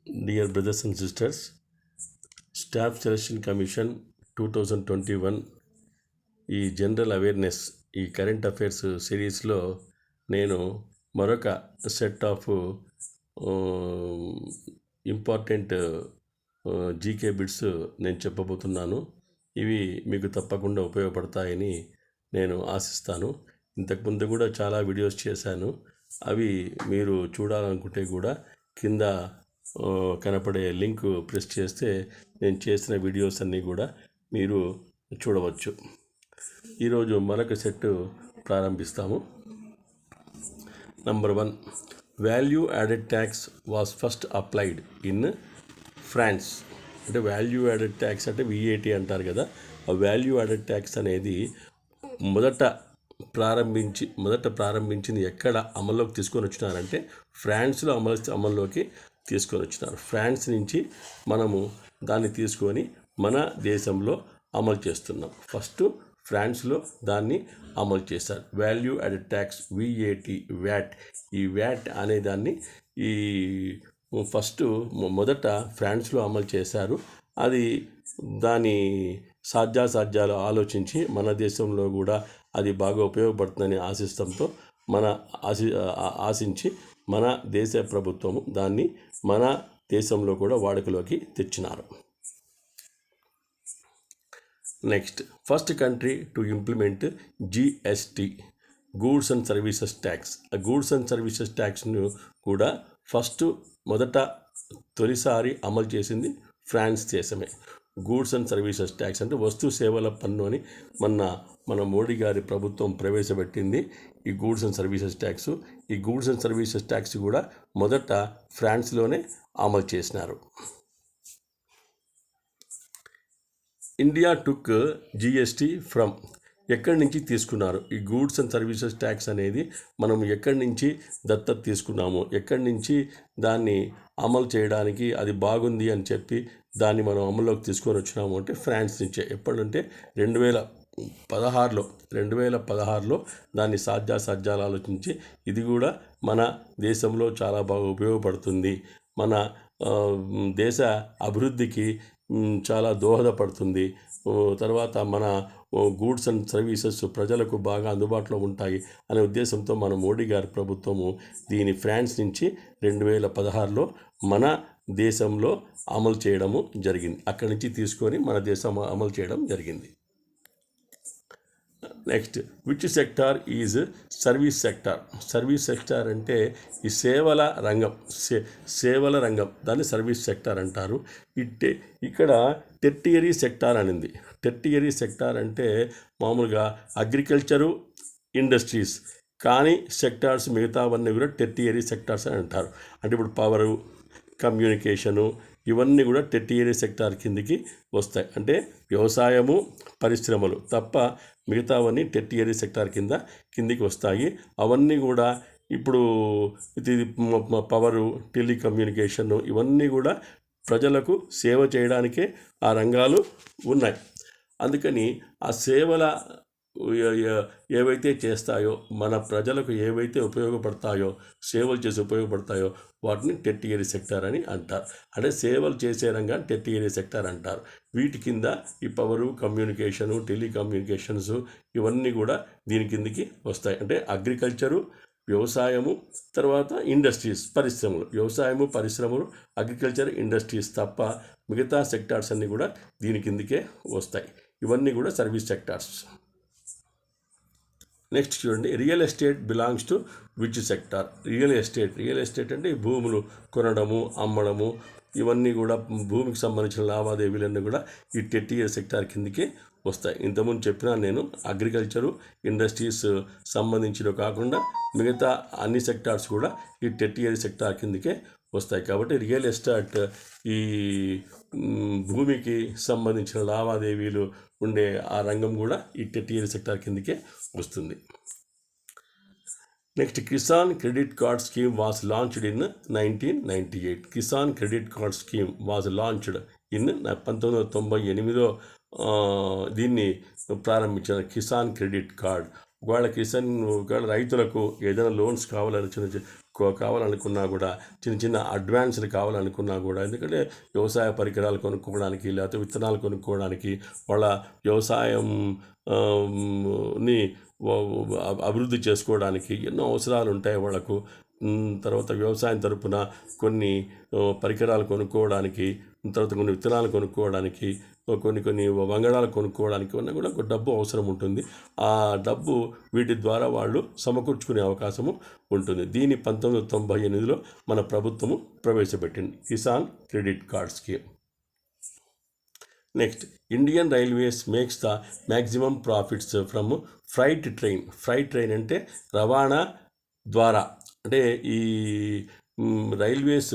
Dear brothers and sisters, Staff Selection Commission 2021 ఈ general awareness ఈ current affairs సిరీస్లో నేను మరొక set of important GK bits నేను చెప్పబోతున్నాను. ఇవి మీకు తప్పకుండా ఉపయోగపడతాయని నేను ఆశిస్తాను. ఇంతకుముందు కూడా చాలా వీడియోస్ చేశాను. అవి మీరు చూడాలనుకుంటే కూడా కింద కనపడే లింక్ ప్రెస్ చేస్తే నేను చేసిన వీడియోస్ అన్నీ కూడా మీరు చూడవచ్చు. ఈరోజు మరొక సెట్ ప్రారంభిస్తాము. Number 1, value added tax was first applied in France. అంటే వాల్యూ యాడెడ్ ట్యాక్స్ అంటే VAT అంటారు కదా. ఆ వాల్యూ యాడెడ్ ట్యాక్స్ అనేది మొదట ప్రారంభించింది ఎక్కడ అమల్లోకి తీసుకొని వచ్చినారంటే ఫ్రాన్స్లో అమల్లోకి తీసుకొని వచ్చినారు. ఫ్రాన్స్ నుంచి మనము దాన్ని తీసుకొని మన దేశంలో అమలు చేస్తున్నాం. ఫస్ట్ ఫ్రాన్స్లో దాన్ని అమలు చేశారు. Value added tax VAT. ఈ వ్యాట్ అనేదాన్ని ఈ ఫస్ట్ మొదట ఫ్రాన్స్లో అమలు చేశారు. అది దాని సాధ్యాసాధ్యాలు ఆలోచించి మన దేశంలో కూడా అది బాగా ఉపయోగపడుతుందని ఆశించి మన దేశ ప్రభుత్వము దాన్ని మన దేశంలో కూడా వాడుకలోకి తెచ్చినారు. Next, first country to implement GST, goods and services tax. ఆ గూడ్స్ అండ్ సర్వీసెస్ ట్యాక్స్ను కూడా తొలిసారి అమలు చేసింది ఫ్రాన్స్ దేశమే. గూడ్స్ అండ్ సర్వీసెస్ ట్యాక్స్ అంటే వస్తు సేవల పన్ను అని మన మోడీ గారి ప్రభుత్వం ప్రవేశపెట్టింది ఈ గూడ్స్ అండ్ సర్వీసెస్ ట్యాక్స్. ఈ గూడ్స్ అండ్ సర్వీసెస్ ట్యాక్స్ కూడా మొదట ఫ్రాన్స్లోనే అమలు చేసినారు. ఇండియా టుక్ GST ఫ్రమ్, ఎక్కడి నుంచి తీసుకున్నారు? ఈ గూడ్స్ అండ్ సర్వీసెస్ ట్యాక్స్ అనేది మనం ఎక్కడి నుంచి దత్తత తీసుకున్నాము, ఎక్కడి నుంచి దాన్ని అమలు చేయడానికి అది బాగుంది అని చెప్పి దాన్ని మనం అమల్లోకి తీసుకొని వచ్చినాము అంటే ఫ్రాన్స్ నుంచే. ఎప్పుడంటే 2016లో దాన్ని సాధ్యాసాధ్యాలు ఆలోచించి ఇది కూడా మన దేశంలో చాలా బాగా ఉపయోగపడుతుంది, మన దేశ అభివృద్ధికి చాలా దోహదపడుతుంది, తర్వాత మన గూడ్స్ అండ్ సర్వీసెస్ ప్రజలకు బాగా అందుబాటులో ఉంటాయి అనే ఉద్దేశంతో మన మోడీ గారి ప్రభుత్వము దీని ఫ్రాన్స్ నుంచి 2016లో మన దేశంలో అమలు చేయడము జరిగింది. అక్కడి నుంచి తీసుకొని మన దేశం అమలు చేయడం జరిగింది. Next, which sector is service sector. Service sector అంటే ఈ సేవల రంగం దాన్ని సర్వీస్ సెక్టార్ అంటారు. ఇక్కడ టెర్టియరీ సెక్టార్ అనింది. టెర్టియరీ సెక్టార్ అంటే మామూలుగా అగ్రికల్చరు, ఇండస్ట్రీస్ కానీ సెక్టార్స్ మిగతావన్నీ కూడా టెర్టియరీ సెక్టార్స్ అని అంటారు. అంటే ఇప్పుడు పవరు, కమ్యూనికేషను ఇవన్నీ కూడా టెర్టియరీ సెక్టార్ కిందికి వస్తాయి. అంటే వ్యవసాయము, పరిశ్రమలు తప్ప మిగతావన్నీ టెర్టియరీ సెక్టార్ కిందికి వస్తాయి. అవన్నీ కూడా ఇప్పుడు ఇది పవరు, టెలికమ్యూనికేషన్ ఇవన్నీ కూడా ప్రజలకు సేవ చేయడానికే ఆ రంగాలు ఉన్నాయి. అందుకని ఆ సేవల ఏవైతే చేస్తాయో, మన ప్రజలకు ఏవైతే సేవలు చేసి ఉపయోగపడతాయో వాటిని టెర్టియరీ సెక్టార్ అని అంటారు. అంటే సేవలు చేసే రంగాన్ని టెర్టియరీ సెక్టార్ అంటారు. వీటి కింద ఈ పవరు, కమ్యూనికేషను, టెలికమ్యూనికేషన్స్ ఇవన్నీ కూడా దీని కిందికి వస్తాయి. అంటే అగ్రికల్చరు, వ్యవసాయము, తర్వాత ఇండస్ట్రీస్, పరిశ్రమలు, అగ్రికల్చర్, ఇండస్ట్రీస్ తప్ప మిగతా సెక్టార్స్ అన్నీ కూడా దీని కిందికే వస్తాయి. ఇవన్నీ కూడా సర్వీస్ సెక్టార్స్. నెక్స్ట్ చూడండి, real estate belongs to which sector. Real estate అంటే ఈ భూములు కొనడము, అమ్మడము ఇవన్నీ కూడా భూమికి సంబంధించిన లావాదేవీలన్నీ కూడా ఈ టెర్టియరీ సెక్టార్ కిందకే వస్తాయి. ఇంతకుముందు చెప్పినా నేను అగ్రికల్చరు, ఇండస్ట్రీస్ సంబంధించినవి కాకుండా మిగతా అన్ని సెక్టార్స్ కూడా ఈ టెర్టియరీ సెక్టార్ కిందకే వస్తాయి. కాబట్టి రియల్ ఎస్టేట్ ఈ భూమికి సంబంధించిన లావాదేవీలు ఉండే ఆ రంగం కూడా ఈ టెర్టియరీ సెక్టార్ కిందకే వస్తుంది. Next, Kisan credit card scheme was launched in 1998. Kisan credit card scheme was launched in 1998లో దీన్ని ప్రారంభించిన కిసాన్ క్రెడిట్ కార్డ్. ఒకవేళ రైతులకు ఏదైనా లోన్స్ కావాలని కావాలనుకున్నా కూడా, చిన్న చిన్న అడ్వాన్స్లు కావాలనుకున్నా కూడా, ఎందుకంటే వ్యవసాయ పరికరాలు కొనుక్కోవడానికి, లేకపోతే విత్తనాలు కొనుక్కోవడానికి, వాళ్ళ వ్యవసాయం ని అభివృద్ధి చేసుకోవడానికి ఎన్నో అవసరాలు ఉంటాయి వాళ్ళకు. తర్వాత వ్యవసాయం తరపున కొన్ని పరికరాలు కొనుక్కోవడానికి, తర్వాత కొన్ని విత్తనాలు కొనుక్కోవడానికి, కొన్ని వంగడాలు కొనుక్కోవడానికి కూడా డబ్బు అవసరం ఉంటుంది. ఆ డబ్బు వీటి ద్వారా వాళ్ళు సమకూర్చుకునే అవకాశము ఉంటుంది. దీన్ని 1998లో మన ప్రభుత్వము ప్రవేశపెట్టింది, Kisan credit card scheme. Next, Indian railways makes the maximum profits from freight train. Freight train అంటే రవాణా ద్వారా, అంటే ఈ రైల్వేస్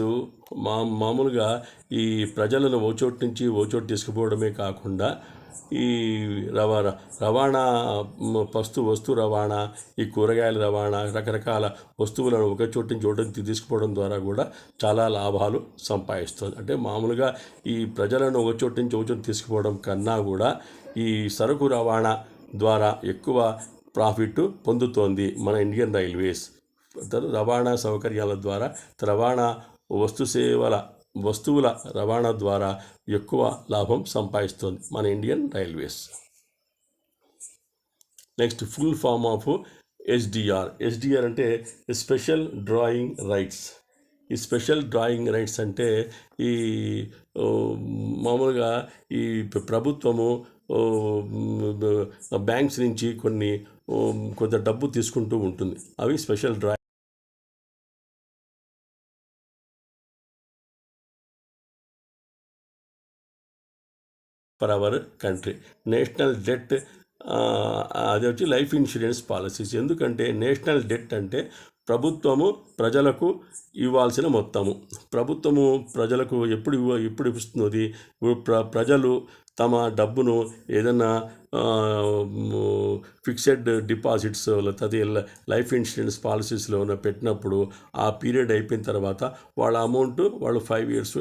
మామూలుగా ఈ ప్రజలను ఓ చోటు నుంచి ఓ చోటు తీసుకుపోవడమే కాకుండా, ఈ రవాణా వస్తు రవాణా, ఈ కూరగాయల రవాణా, రకరకాల వస్తువులను ఒక చోటు నుంచి చోటు తీసుకుపోవడం ద్వారా కూడా చాలా లాభాలు సంపాదిస్తుంది. అంటే మామూలుగా ఈ ప్రజలను ఒక చోటు నుంచి ఒక చోటు తీసుకుపోవడం కన్నా కూడా ఈ సరుకు రవాణా ద్వారా ఎక్కువ ప్రాఫిట్ పొందుతోంది మన ఇండియన్ రైల్వేస్. రవాణా సౌకర్యాల ద్వారా, రవాణా వస్తువుల రవాణా ద్వారా ఎక్కువ లాభం సంపాదిస్తుంది మన Indian railways. Next, full form of SDR. SDR అంటే స్పెషల్ డ్రాయింగ్ రైట్స్. ఈ స్పెషల్ డ్రాయింగ్ రైట్స్ అంటే ఈ మామూలుగా ఈ ప్రభుత్వము బ్యాంక్స్ నుంచి కొంత డబ్బు తీసుకుంటూ ఉంటుంది. అవి special drawing for our country. National debt అది వచ్చి లైఫ్ ఇన్సూరెన్స్ పాలసీస్. ఎందుకంటే నేషనల్ డెట్ అంటే ప్రభుత్వము ప్రజలకు ఇవ్వాల్సిన మొత్తము. ప్రభుత్వము ప్రజలకు ఎప్పుడు ఇస్తున్నది? ప్రజలు తమ డబ్బును ఏదైనా ఫిక్స్డ్ డిపాజిట్స్ లేకపోతే లైఫ్ ఇన్సూరెన్స్ పాలసీస్లో పెట్టినప్పుడు ఆ పీరియడ్ అయిపోయిన తర్వాత వాళ్ళ అమౌంట్ వాళ్ళు 5 years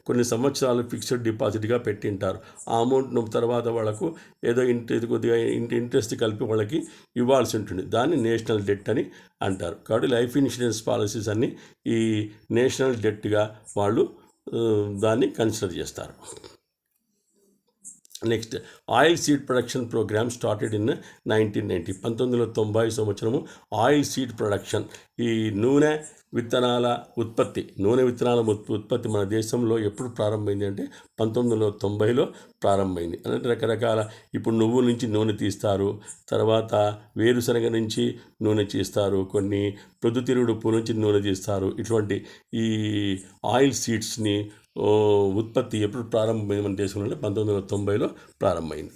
కొన్ని సంవత్సరాలు ఫిక్స్డ్ డిపాజిట్గా పెట్టింటారు. ఆ అమౌంట్ను తర్వాత వాళ్ళకు ఏదో కొద్దిగా ఇంట్రెస్ట్ కలిపి వాళ్ళకి ఇవ్వాల్సి ఉంటుంది. దాన్ని నేషనల్ డెట్ అని అంటారు. కాబట్టి లైఫ్ ఇన్సూరెన్స్ పాలసీస్ అన్నీ ఈ నేషనల్ డెట్గా వాళ్ళు దాన్ని కన్సిడర్ చేస్తారు. Next, oil seed production program started in 1990. 1990 సంవత్సరము ఆయిల్ సీడ్ ప్రొడక్షన్, ఈ నూనె విత్తనాల ఉత్పత్తి మన దేశంలో ఎప్పుడు ప్రారంభమైంది అంటే 1990లో ప్రారంభమైంది. అంటే రకరకాల, ఇప్పుడు నువ్వుల నుంచి నూనె తీస్తారు, తర్వాత వేరుశనగ నుంచి నూనె తీస్తారు, కొన్ని ప్రొద్దుతిరుగుడు పువ్వు నుంచి నూనె తీస్తారు. ఇటువంటి ఈ ఆయిల్ సీడ్స్ని ఉత్పత్తి ఎప్పుడు ప్రారంభమైంది మన దేశంలో అంటే 1990లో ప్రారంభమైంది.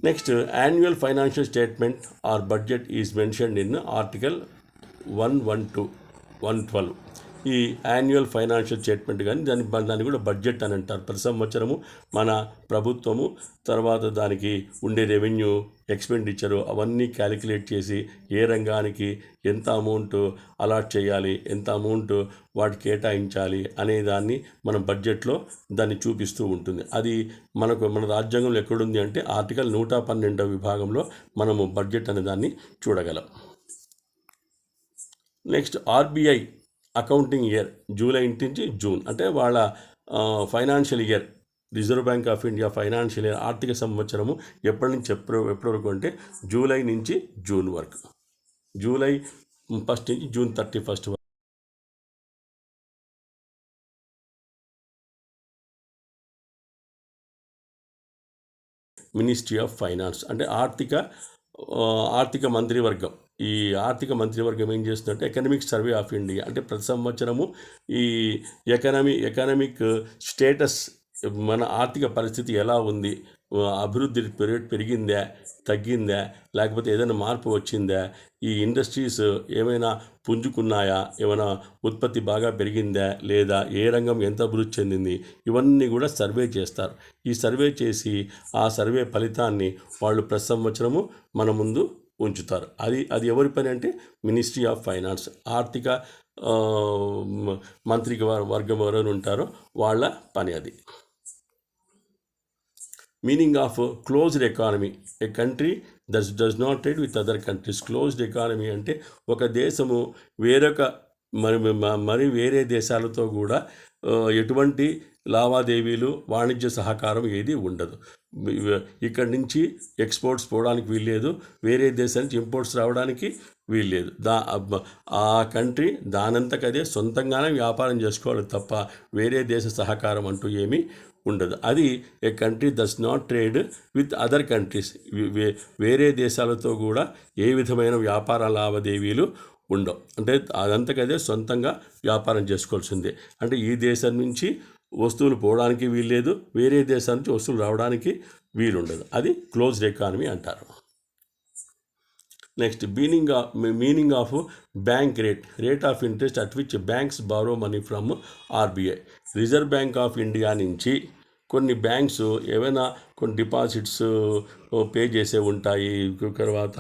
Next, annual financial statement or budget is mentioned in article 112. ఈ యాన్యువల్ ఫైనాన్షియల్ స్టేట్మెంట్ కానీ దాన్ని కూడా బడ్జెట్ అని అంటారు. ప్రతి సంవత్సరము మన ప్రభుత్వము తర్వాత దానికి ఉండే రెవెన్యూ, ఎక్స్పెండిచరు అవన్నీ క్యాలిక్యులేట్ చేసి ఏ రంగానికి ఎంత అమౌంట్ అలాట్ చేయాలి, ఎంత అమౌంట్ వాటికి కేటాయించాలి అనే దాన్ని మన బడ్జెట్లో దాన్ని చూపిస్తూ ఉంటుంది. అది మన రాజ్యాంగంలో ఎక్కడుంది అంటే ఆర్టికల్ 112వ విభాగంలో మనము బడ్జెట్ అనే దాన్ని చూడగలం. Next, RBI accounting year July నుంచి జూన్, అంటే వాళ్ళ financial year, reserve Bank of India financial year ఆర్థిక సంవత్సరము ఎప్పటి నుంచి ఎప్పటి వరకు అంటే జూలై నుంచి జూన్ వరకు. జూలై 1 నుంచి జూన్ 31 వరకు. మినిస్ట్రీ ఆఫ్ ఫైనాన్స్ అంటే ఆర్థిక మంత్రివర్గం. ఈ ఆర్థిక మంత్రివర్గం ఏం చేస్తుందంటే ఎకనామిక్ సర్వే ఆఫ్ ఇండియా, అంటే ప్రతి సంవత్సరము ఈ ఎకనామిక్ స్టేటస్, మన ఆర్థిక పరిస్థితి ఎలా ఉంది, అభివృద్ధి రేట్ పెరిగిందా, తగ్గిందా, లేకపోతే ఏదైనా మార్పు వచ్చిందా, ఈ ఇండస్ట్రీస్ ఏమైనా పుంజుకున్నాయా, ఏమైనా ఉత్పత్తి బాగా పెరిగిందా లేదా, ఏ రంగం ఎంత అభివృద్ధి చెందింది, ఇవన్నీ కూడా సర్వే చేస్తారు. ఈ సర్వే చేసి ఆ సర్వే ఫలితాన్ని వాళ్ళు ప్రతి సంవత్సరము మన ముందు ఉంచుతారు. అది ఎవరి పని అంటే మినిస్ట్రీ ఆఫ్ ఫైనాన్స్, ఆర్థిక మంత్రిక వర్గం ఎవరైనా ఉంటారో వాళ్ళ పని అది. Meaning of closed economy, A country does not trade with other countries. Closed economy అంటే ఒక దేశము వేరొక మరి వేరే దేశాలతో కూడా ఎటువంటి లావాదేవీలు వాణిజ్య సహకారం ఏది ఉండదు. ఇక్కడి నుంచి ఎక్స్పోర్ట్స్ పోవడానికి వీల్లేదు, వేరే దేశం నుంచి ఇంపోర్ట్స్ రావడానికి వీల్లేదు. ఆ కంట్రీ దానంతకదే సొంతంగానే వ్యాపారం చేసుకోవాలి తప్ప వేరే దేశ సహకారం అంటూ ఏమీ ఉండదు. అది a country does not trade with other countries. వేరే దేశాలతో కూడా ఏ విధమైన వ్యాపార లావాదేవీలు ఉండవు. అంటే అదంతకదే సొంతంగా వ్యాపారం చేసుకోవాల్సిందే. అంటే ఈ దేశం నుంచి వస్తువులు పోవడానికి వీల్లేదు, వేరే దేశం నుంచి వస్తువులు రావడానికి వీలుండదు. అది క్లోజ్డ్ ఎకానమీ అంటారు. Next meaning of bank rate of interest at which banks borrow money from RBI. Reserve Bank of India నుంచి కొన్ని బ్యాంక్స్ ఏవైనా కొన్ని డిపాజిట్స్ పే చేసే ఉంటాయి, తర్వాత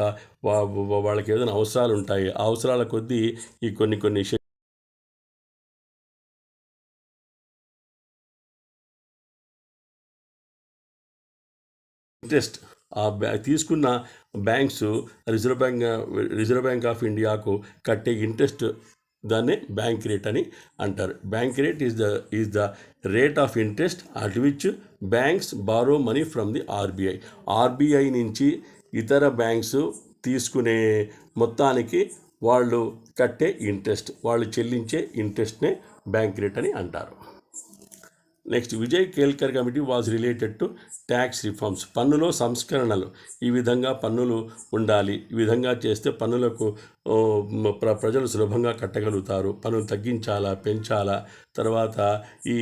వాళ్ళకి ఏదైనా అవసరాలు ఉంటాయి. ఆ అవసరాల కొద్దీ ఈ కొన్ని ఇంట్రెస్ట్ తీసుకున్న బ్యాంక్స్ రిజర్వ్ బ్యాంక్ ఆఫ్ ఇండియాకు కట్టే ఇంట్రెస్ట్ దాన్నే బ్యాంక్ రేట్ అని అంటారు. Bank rate is the rate of interest at which banks borrow money from the RBI. RBI నుంచి ఇతర బ్యాంక్స్ తీసుకునే మొత్తానికి వాళ్ళు కట్టే ఇంట్రెస్ట్, వాళ్ళు చెల్లించే ఇంట్రెస్ట్నే బ్యాంక్ రేట్ అని అంటారు. Next, Vijay Kelkar committee was related to tax reforms. పన్నులో సంస్కరణలు. ఈ విధంగా పన్నులు ఉండాలి, ఈ విధంగా చేస్తే పన్నులకు ప్రజలు సులభంగా కట్టగలుగుతారు, పన్నులు తగ్గించాలా పెంచాలా, తర్వాత ఈ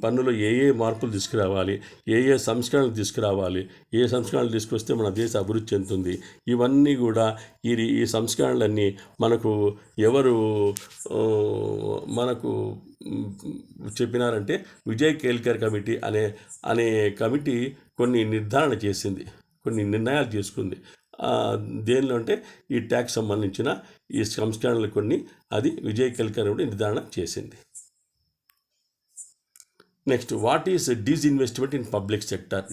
పన్నులో ఏ మార్పులు తీసుకురావాలి, ఏ సంస్కరణలు తీసుకురావాలి, ఏ సంస్కరణలు తీసుకొస్తే మన దేశ అభివృద్ధి చెందుతుంది, ఇవన్నీ కూడా ఈ సంస్కరణలన్నీ ఎవరు చెప్పినారంటే విజయ్ కేల్కర్ కమిటీ అనే కమిటీ కొన్ని నిర్ధారణ చేసింది, కొన్ని నిర్ణయాలు తీసుకుంది. దేనిలో అంటే ఈ ట్యాక్స్ సంబంధించిన ఈ సంస్కరణలు కొన్ని విజయ్ కేల్కర్ కమిటీ నిర్ధారణ చేసింది. Next, what is disinvestment in public sector?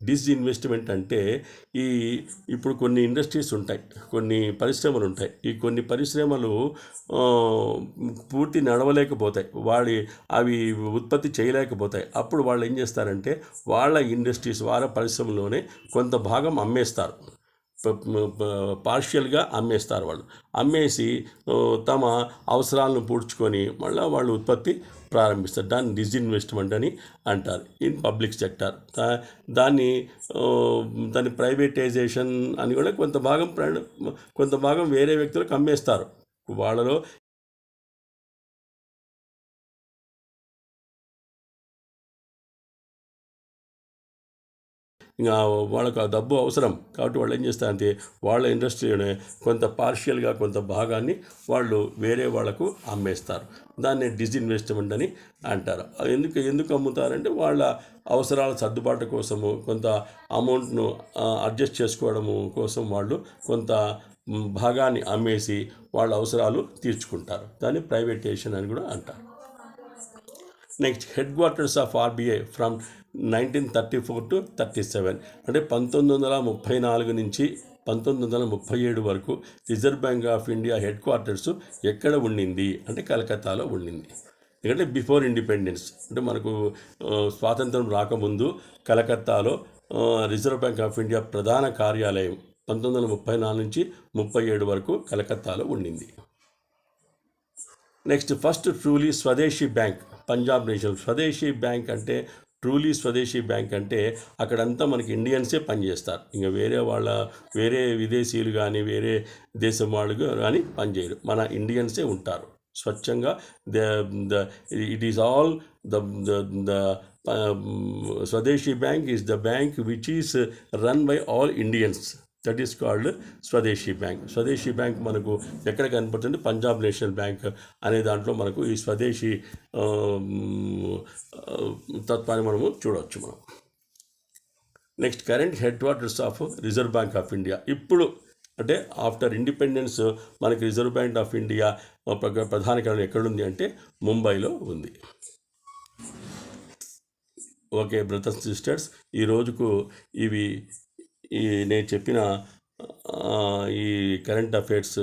Disinvestment అంటే ఇప్పుడు కొన్ని ఇండస్ట్రీస్ ఉంటాయి, కొన్ని పరిశ్రమలు ఉంటాయి. ఈ కొన్ని పరిశ్రమలు పూర్తి నడవలేకపోతాయి, అవి ఉత్పత్తి చేయలేకపోతాయి. అప్పుడు వాళ్ళు ఏం చేస్తారంటే వాళ్ళ ఇండస్ట్రీస్, వాళ్ళ పరిశ్రమలోనే కొంత భాగం అమ్మేస్తారు, పార్షియల్గా అమ్మేస్తారు. వాళ్ళు అమ్మేసి తమ అవసరాలను పూడ్చుకొని మళ్ళీ వాళ్ళు ఉత్పత్తి ప్రారంభిస్తారు. దాన్ని డిస్ఇన్వెస్ట్మెంట్ అని అంటారు ఇన్ పబ్లిక్ సెక్టర్. దాన్ని ప్రైవేటైజేషన్ అని కూడా కొంత భాగం వేరే వ్యక్తులకు అమ్మేస్తారు. వాళ్ళలో ఇంకా వాళ్ళకు ఆ డబ్బు అవసరం కాబట్టి వాళ్ళు ఏం చేస్తారంటే వాళ్ళ ఇండస్ట్రీలోనే కొంత పార్షియల్గా కొంత భాగాన్ని వాళ్ళు వేరే వాళ్ళకు అమ్మేస్తారు. దాన్ని డిస్ఇన్వెస్ట్మెంట్ అని అంటారు. ఎందుకు అమ్ముతారంటే వాళ్ళ అవసరాల సర్దుబాటు కోసము, కొంత అమౌంట్ను అడ్జస్ట్ చేసుకోవడము కోసం వాళ్ళు కొంత భాగాన్ని అమ్మేసి వాళ్ళ అవసరాలు తీర్చుకుంటారు. దాన్ని ప్రైవేటైజేషన్ అని కూడా అంటారు. Next, head quarters of RBI from 1934 to 37. అంటే 1934 నుంచి 1937 వరకు reserve Bank of India head quarters ఎక్కడ ఉండింది అంటే కలకత్తాలో ఉండింది. ఎందుకంటే బిఫోర్ ఇండిపెండెన్స్, అంటే మనకు స్వాతంత్రం రాకముందు కలకత్తాలో రిజర్వ్ బ్యాంక్ ఆఫ్ ఇండియా ప్రధాన కార్యాలయం 1934 నుంచి 37 వరకు కలకత్తాలో ఉండింది. నెక్స్ట్, ఫస్ట్ ట్రూలీ స్వదేశీ బ్యాంక్ పంజాబ్ నేషనల్. స్వదేశీ బ్యాంక్ అంటే ట్రూలీ స్వదేశీ బ్యాంక్ అంటే అక్కడంతా మనకి ఇండియన్సే పనిచేస్తారు, ఇంకా వేరే విదేశీయులు కానీ వేరే దేశం వాళ్ళు కానీ పనిచేయరు, మన ఇండియన్సే ఉంటారు స్వచ్ఛంగా. ఇట్ ఈస్ ఆల్ ద స్వదేశీ bank is the bank which is run by all Indians. That is called స్వదేశీ బ్యాంక్. స్వదేశీ బ్యాంక్ మనకు ఎక్కడ కనపడుతుంది? పంజాబ్ నేషనల్ బ్యాంక్ అనే దాంట్లో మనకు ఈ స్వదేశీ తత్వాన్ని మనము చూడవచ్చు మనం. Next, current head quarters of reserve Bank of India. ఇప్పుడు అంటే ఆఫ్టర్ ఇండిపెండెన్స్ మనకి రిజర్వ్ బ్యాంక్ ఆఫ్ ఇండియా ప్రధాన కార్యాలయం ఎక్కడుంది అంటే ముంబైలో ఉంది. ఓకే బ్రదర్స్ సిస్టర్స్, ఈ రోజుకు ఇవి ఈ నేను చెప్పిన ఈ కరెంట్ అఫైర్స్